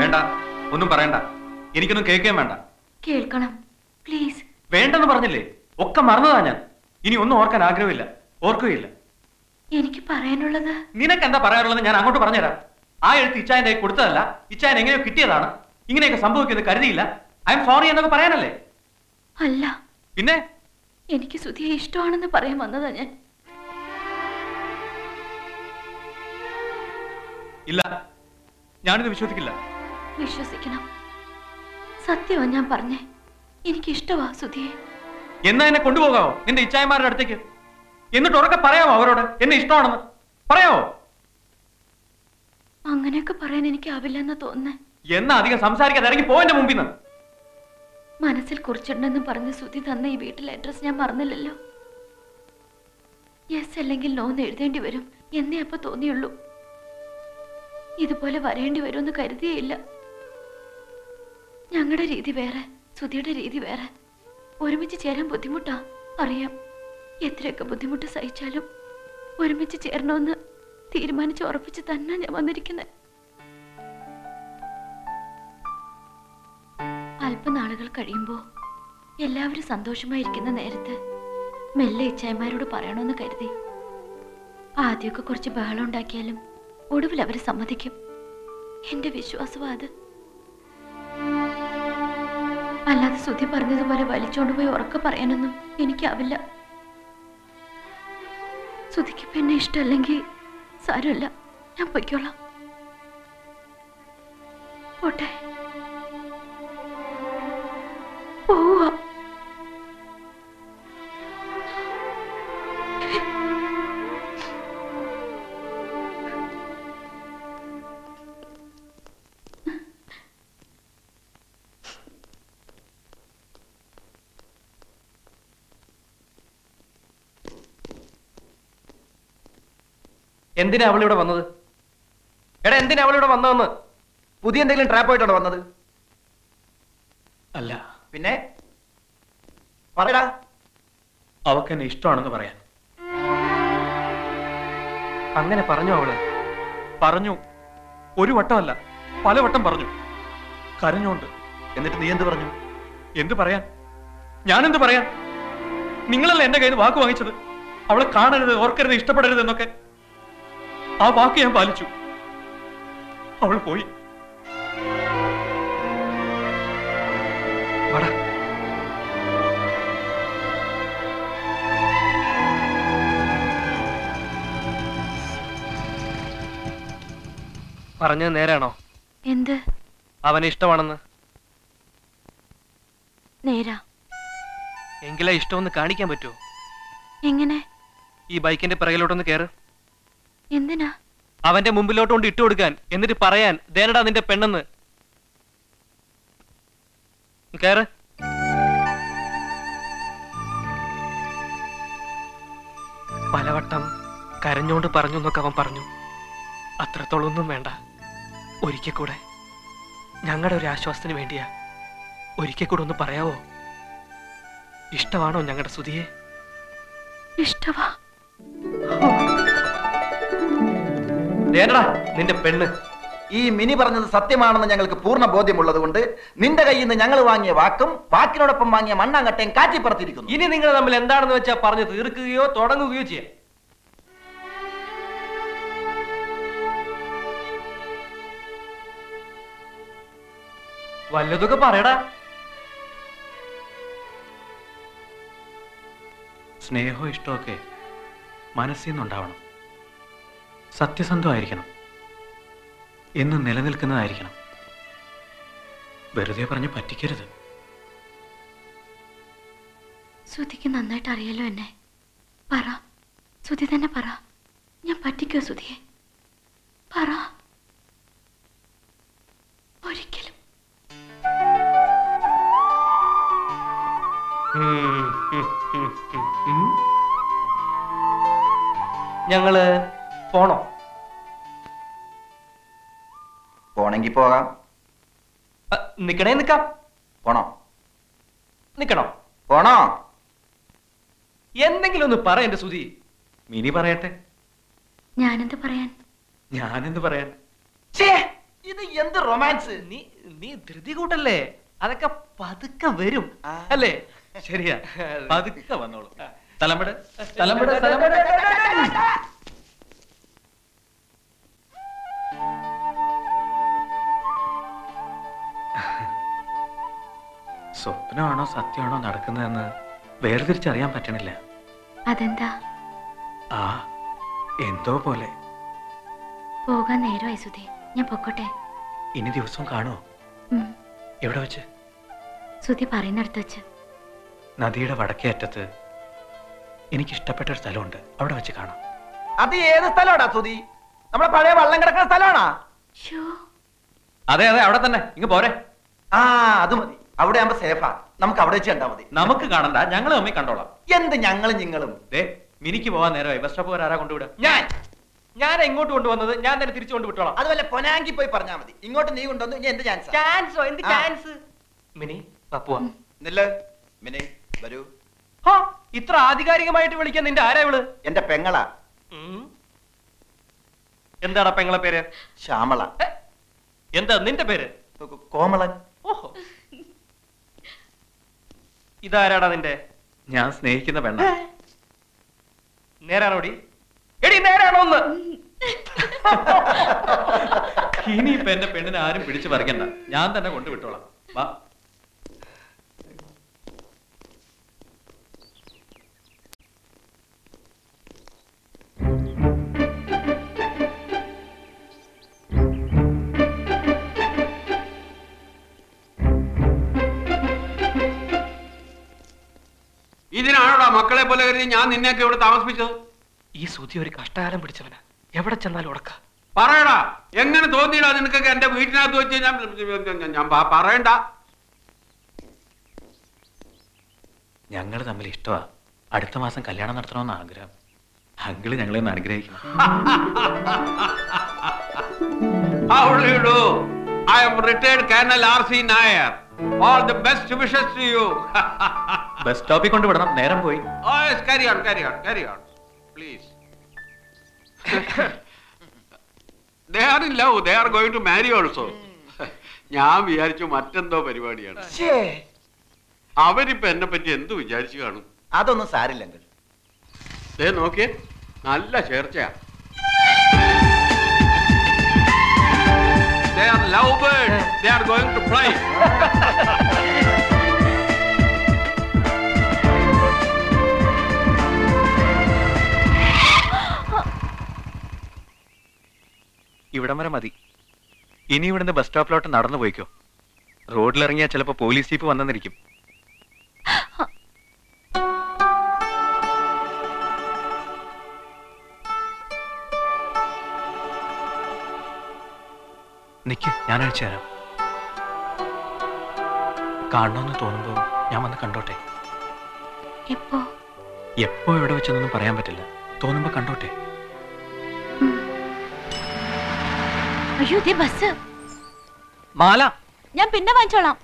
വേണ്ട, ഒന്നും പറയണ്ട. എനിക്കൊന്നും കേൾക്കുകയും വേണ്ട. കേൾക്കണം പ്ലീസ്. വേണ്ടെന്ന് പറഞ്ഞില്ലേ? ഒക്കെ മറന്നതാ ഞാൻ. ഇനി ഒന്നും ഓർക്കാൻ ആഗ്രഹമില്ല, ഓർക്കുകയില്ല. എനിക്ക് പറയാനുള്ളത്. നിനക്ക് എന്താ പറയാനുള്ളത് ഞാൻ അങ്ങോട്ട് പറഞ്ഞുതരാം. ആ എഴുത്ത് ഇച്ചായന്റെ കൈ കൊടുത്തതല്ല, ഇച്ചായൻ എങ്ങനെയോ കിട്ടിയതാണ്. ഇങ്ങനെയൊക്കെ സംഭവിക്കുന്നത് കരുതിയില്ല. ഐ എം സോറി എന്നൊക്കെ പറയാനല്ലേ? അല്ല, പിന്നെ എനിക്ക് സുധിയെ ഇഷ്ടമാണെന്ന് പറയാൻ വന്നതാ ഞാൻ. ഇല്ല, ഞാനിത് വിശ്വസിക്കില്ല. വിശ്വസിക്കണം. സത്യമാ ഞാൻ പറഞ്ഞേ. എനിക്ക് ഇഷ്ടമാ സുധിയെ. എന്നാ എന്നെ കൊണ്ടുപോകാവോ നിന്റെ ഇച്ചായന്മാരുടെ അടുത്തേക്ക്? എന്നിട്ട് ഉറക്കെ പറയാമോ അവരോട് എന്നെ ഇഷ്ടമാണെന്ന്? പറയാമോ? അങ്ങനെയൊക്കെ പറയാൻ എനിക്ക് ആവില്ലെന്ന് തോന്നുന്നേ. എന്നാ അധികം സംസാരിക്കാതെ ഇറങ്ങി പോ എന്റെ മുമ്പിൽ നിന്ന്. മനസ്സിൽ കുറിച്ചിട്ടുണ്ടെന്ന് പറഞ്ഞ് സുധി തന്ന ഈ വീട്ടിലെ അഡ്രസ് ഞാൻ മറന്നില്ലല്ലോ. യെസ് അല്ലെങ്കിൽ നോ എന്ന് എഴുതേണ്ടി വരും എന്നേ അപ്പൊ തോന്നിയുള്ളൂ. ഇതുപോലെ വരേണ്ടി വരുമെന്ന് കരുതിയേയില്ല. ഞങ്ങളുടെ രീതി വേറെ, സുധിയുടെ രീതി വേറെ. ഒരുമിച്ച് ചേരാൻ ബുദ്ധിമുട്ടാ, അറിയാം. എത്രയൊക്കെ ബുദ്ധിമുട്ട് സഹിച്ചാലും ഒരുമിച്ച് ചേരണമെന്ന് തീരുമാനിച്ച് ഉറപ്പിച്ച് തന്നെ ഞാൻ വന്നിരിക്കുന്നത്. അല്പനാളുകൾ കഴിയുമ്പോ എല്ലാവരും സന്തോഷമായിരിക്കുന്ന നേരത്ത് മെല്ലെ ഇച്ചായന്മാരോട് പറയണമെന്ന് കരുതി. ആദ്യമൊക്കെ കുറച്ച് ബഹളം ഉണ്ടാക്കിയാലും ഒടുവിൽ അവര് സമ്മതിക്കും. എന്റെ വിശ്വാസമാ അത്. അല്ലാതെ സുധി പറഞ്ഞതുപോലെ വലിച്ചോണ്ടുപോയി ഉറക്കെ പറയാനൊന്നും എനിക്കാവില്ല. സുധിക്ക് പിന്നെ ഇഷ്ടമല്ലെങ്കിൽ സാരമില്ല, ഞാൻ പൊയ്ക്കോളാം. പോട്ടെ, പോവാ. എന്തിനാ അവളിവിടെ വന്നത്? എടാ, എന്തിനാ അവളിവിടെ വന്നതെന്ന്? പുതിയ എന്തെങ്കിലും ട്രാപ്പ് ആയിട്ടാണോ വന്നത്? അല്ല. പിന്നെ പറയടാ. അവക്ക് എന്നെ ഇഷ്ടമാണെന്ന് പറയാൻ. അങ്ങനെ പറഞ്ഞു അവള്? പറഞ്ഞു. ഒരു വട്ടമല്ല, പലവട്ടം പറഞ്ഞു. കരഞ്ഞോണ്ട്. എന്നിട്ട് നീ എന്ത് പറഞ്ഞു? എന്ത് പറയാൻ? ഞാനെന്ത് പറയാൻ? നിങ്ങളല്ല എന്റെ കയ്യിൽ നിന്ന് വാക്ക് വാങ്ങിച്ചത്. അവളെ കാണരുത്, ഓർക്കരുത്, ഇഷ്ടപ്പെടരുത് എന്നൊക്കെ. ആ വാക്ക് ഞാൻ പാലിച്ചു. അവൾ പോയി. പറഞ്ഞത് നേരാണോ? എന്ത്? അവനെ ഇഷ്ടമാണെന്ന്. നേരാ. എങ്കിലാ ഇഷ്ടമൊന്ന് കാണിക്കാൻ പറ്റുമോ? എങ്ങനെ? ഈ ബൈക്കിന്റെ പിറകിലോട്ടൊന്ന് കേറ്. എന്തിനാ? അവന്റെ മുമ്പിലോട്ടുകൊണ്ട് ഇട്ടു കൊടുക്കാൻ, എന്നിട്ട് പറയാൻ ദേനടാ നിന്റെ പെണ്ണെന്ന്. കേറ്. പലവട്ടം കരഞ്ഞോണ്ട് പറഞ്ഞു എന്നൊക്കെ അവൻ പറഞ്ഞു. അത്രത്തോളം ഒന്നും വേണ്ട. ഒരിക്കൽ കൂടെ, ഞങ്ങളുടെ ഒരു ആശ്വാസത്തിന് വേണ്ടിയാ. ഒരിക്കൽ കൂടെ ഒന്ന് പറയാവോ? ഇഷ്ടമാണോ ഞങ്ങളുടെ സുധിയെ? ഇഷ്ടവാ. നിന്റെ പെണ്ണ്. ഈ മിനി പറഞ്ഞത് സത്യമാണെന്ന് ഞങ്ങൾക്ക് പൂർണ്ണ ബോധ്യമുള്ളത് കൊണ്ട് നിന്റെ കയ്യിൽ നിന്ന് ഞങ്ങൾ വാങ്ങിയ വാക്കും വാക്കിനോടൊപ്പം വാങ്ങിയ മണ്ണാങ്കട്ടയും കാറ്റിപ്പറത്തിരിക്കുന്നു. ഇനി നിങ്ങൾ തമ്മിൽ എന്താണെന്ന് വെച്ചാൽ പറഞ്ഞു തീർക്കുകയോ തുടങ്ങുകയോ ചെയ്യാം. വല്ലതൊക്കെ പറയടാ. സ്നേഹവും ഇഷ്ടമൊക്കെ മനസ്സിൽ നിന്നുണ്ടാവണം. സത്യസന്ധമായിരിക്കണം. എന്നും നിലനിൽക്കുന്നതായിരിക്കണം. വെറുതെ പറഞ്ഞ് പറ്റിക്കരുത്. സുധിക്ക് നന്നായിട്ട് അറിയാലോ എന്നെ. പറ, സുധി തന്നെ പറ. ഞാൻ പറ്റിക്കോ സുധിയെ? പറ. ഒരിക്കലും. ഞങ്ങള് പോണോ? പോണെങ്കി പോകാം. നിക്കണേ നിക്കാം. പോണോ? നിക്കണോ? പോണോ? എന്തെങ്കിലും ഒന്ന് പറ എന്റെ സുധി. മിനി പറയട്ടെ. ഞാനെന്ത് പറയാൻ? ഞാനെന്ത് പറയാൻ? ഇത് എന്ത് റൊമാൻസ്? നീ ധൃതി കൂട്ടല്ലേ, അതൊക്കെ പതുക്കെ വരും അല്ലേ? ശരിയാ, പതുക്കെ വന്നോളൂ. തലമ്പട് തലമ്പട് തലമ്പട്. സ്വപ്നമാണോ സത്യമാണോ നടക്കുന്നതെന്ന് വേർതിരിച്ചറിയാൻ പറ്റണില്ല. അതെന്താ? ആ എന്തോ പോലെ. പോകാൻ നേരമായി സുധി, ഞാൻ പൊക്കോട്ടെ. ഇനി ദിവസവും കാണുമോ? എവിടെ വെച്ച്? സുധി പറയുന്നിടത്ത് വെച്ച്. നദിയുടെ വടക്കേ അറ്റത്ത് എനിക്കിഷ്ടപ്പെട്ട ഒരു സ്ഥലമുണ്ട്, അവിടെ വെച്ച് കാണാം. അത് ഏത് സ്ഥലമാടാ സുധി? നമ്മളെ പഴയ വള്ളം കിടക്കുന്ന സ്ഥലമാണാ? അതെ അതെ, അവിടെ തന്നെ. ഇങ്ങ് പോരെ. ആ അത് മതി, അവിടെ ആകുമ്പോ സേഫാ. നമുക്ക് അവിടെ വെച്ച് കണ്ടാ മതി. നമുക്ക് കാണണ്ട, ഞങ്ങൾ തമ്മിൽ കണ്ടോളാം. എന്ത് ഞങ്ങളും നിങ്ങളും? മിനിക്ക് പോവാൻ നേരമായി. ബസ് സ്റ്റോപ്പ് ആരാ കൊണ്ടുവിടുക? ഞാൻ എങ്ങോട്ട് കൊണ്ടുവന്നത്? ഞാൻ തന്നെ തിരിച്ചു കൊണ്ട് വിട്ടോളാം. അതുപോലെ പൊനാങ്കി പോയി പറഞ്ഞാ മതി. ഇങ്ങോട്ട് നീ കൊണ്ടുവന്നു, ഇനി എന്ത് ചാൻസ്? ചാൻസോ? എന്ത് ചാൻസ്? മിനി പപ്പുവ നില്ല് മിനി, വരൂ. ഇത്ര ആധികാരികമായിട്ട് വിളിക്കാൻ നിന്റെ ആരാ ഇവള്? എന്റെ പെങ്ങളാ. എന്താടാ പെങ്ങളെ പേര്? ശ്യാമള. എന്താ നിന്റെ പേര്? കോമളൻ. ഓഹോ, ഇതാരാടാ നിന്റെ? ഞാൻ സ്നേഹിക്കുന്ന പെണ്ണ. നേരാണോടി? എടി നേരാണോ ഒന്ന്? ഇനിയിപ്പൊ എന്റെ പെണ്ണിനെ ആരും പിടിച്ചു പറിക്കണ്ട, ഞാൻ തന്നെ കൊണ്ടുവിട്ടോളാം. വാ. ഇതിനാണോടാ മക്കളെ പോലെ കരുതി ഞാൻ നിന്നെയൊക്കെ ഇവിടെ താമസിപ്പിച്ചത്? ഈ സുധി ഒരു കഷ്ടകാലം പിടിച്ചവനാ, എവിടെ ചെന്നാലും ഉടക്ക. പറയടാ, എങ്ങനെ തോന്നിയിടാ നിനക്കൊക്കെ എന്റെ വീട്ടിനകത്ത് വെച്ച്? ഞാൻ പറയണ്ട. ഞങ്ങൾ തമ്മിൽ ഇഷ്ടമാ. അടുത്ത മാസം കല്യാണം നടത്തണമെന്ന് ആഗ്രഹം. അങ്കിള് ഞങ്ങളെ ഒന്ന് അനുഗ്രഹിക്കണം. How do you do? I am retired Colonel R.C. Nair. All the best wishes to you. Bus സ്റ്റോപ്പിൽ കൊണ്ടുവിടണം, നേരം പോയി. Oh yes, carry on, please. They are in love. They are going to marry also. ഞാൻ വിചാരിച്ചു മറ്റെന്തോ പരിപാടിയാണ്. അവരിപ്പോ എന്നെ പറ്റി എന്ത് വിചാരിച്ചു കാണും? അതൊന്നും സാരില്ലെങ്കിൽ. ദേ നോക്കിയേ, നല്ല ചേർച്ചയാ. They are lovebirds. They are going to fly. ഇവിടം വരെ മതി. ഇനി ഇവിടുന്ന് ബസ് സ്റ്റോപ്പിലോട്ട് നടന്നു പോയിക്കോ. റോഡിലിറങ്ങിയാൽ ചിലപ്പോ പോലീസ് ജീപ്പ് വന്നെന്നിരിക്കും. നിക്ക്, ഞാൻ അയച്ചു തരാം. കാണണമെന്ന് തോന്നുമ്പോ ഞാൻ വന്ന് കണ്ടോട്ടെ. എപ്പോ എവിടെ വെച്ചെന്നൊന്നും പറയാൻ പറ്റില്ല. തോന്നുമ്പോ കണ്ടോട്ടെ. അയ്യോ, ദേ ബസ്. മാല ഞാൻ പിന്നെ വാങ്ങിച്ചോളാം.